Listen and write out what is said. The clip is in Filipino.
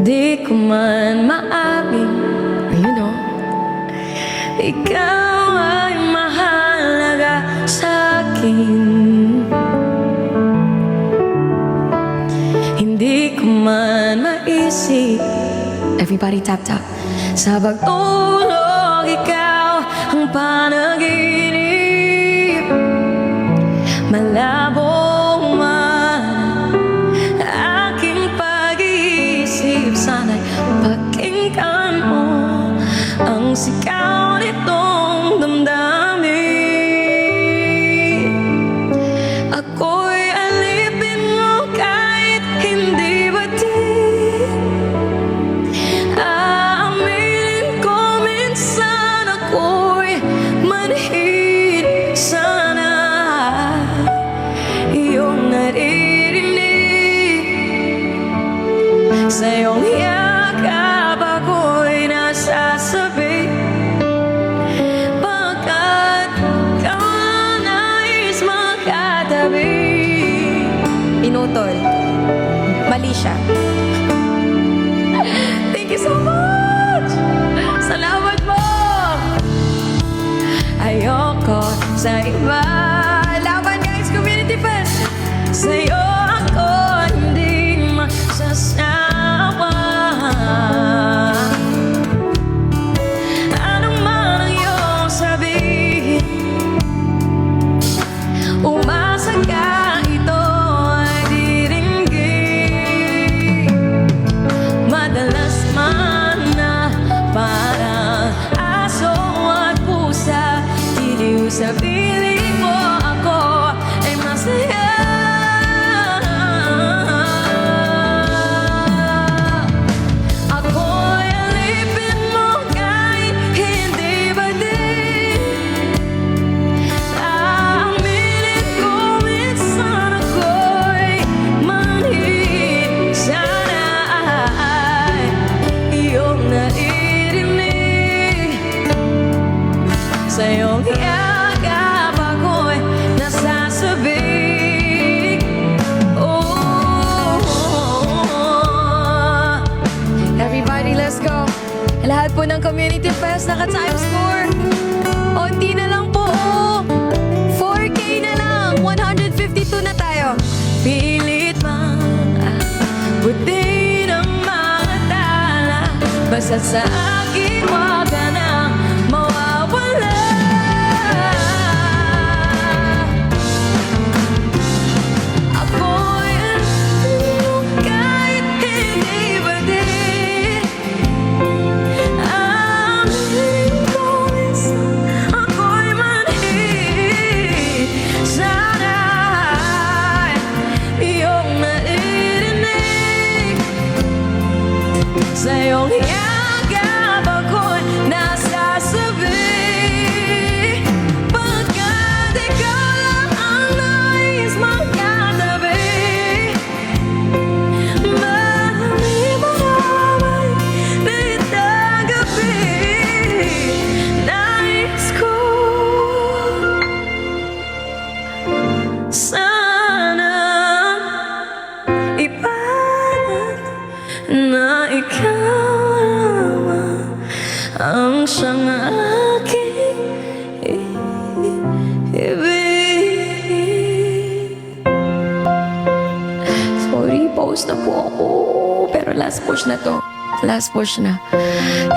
Di ko man maamin, ikaw ay mahalaga sa'kin. Hindi ko man maisip, everybody tap tap, sa pagtulog ikaw ang panaginip. Malabo man aking pag-iisip, sana'y pakinggan mo ang sigaw nitong damdamin. Ako'y alipin mo kahit hindi batid. Aaminin ko minsan ako'y manhid. Sana iyong naririnig, sa iyong yakap ako'y nasasabi. Pagkat ikaw ang nais makatabi. Pinutol. Mali siya. Thank you so much! Salamat po! Ayoko sa iba. Laban guys, Community Fest! Sa'yo ako hindi masasawa. Anong man ang iyong sabihin, umasa ka, ito ay diringgin. Madalas man na parang aso at pusa, tiliw sa piling mo, ako ay masaya. Ako'y alipin mo kahit hindi batid. Aaminin ko minsan ako'y manhid. Sana ay iyong naririnig, sa iyong yakap ako'y nasasabik. Oh, Everybody, let's go. Lahat po ng Community Fest naka-time score. Onti na lang po. 4K na lang. 152 na tayo. pilit mang abutin ang mga tala, basta sa akin wag ka nang mawawala. Ako'y alipin kahit hindi batid. Aaminin ko minsan ako'y manhid. Sana ay iyong naririnig, sa iyong yakap ako'y nasasabi. Pagkat ikaw lang ang nais magkatabi. Marami maramay na gabi, nais ko sana iparat na ikaw lamang ang siyang aking ibig. Sorry, pause na po ako. Pero last push na to. Last push na.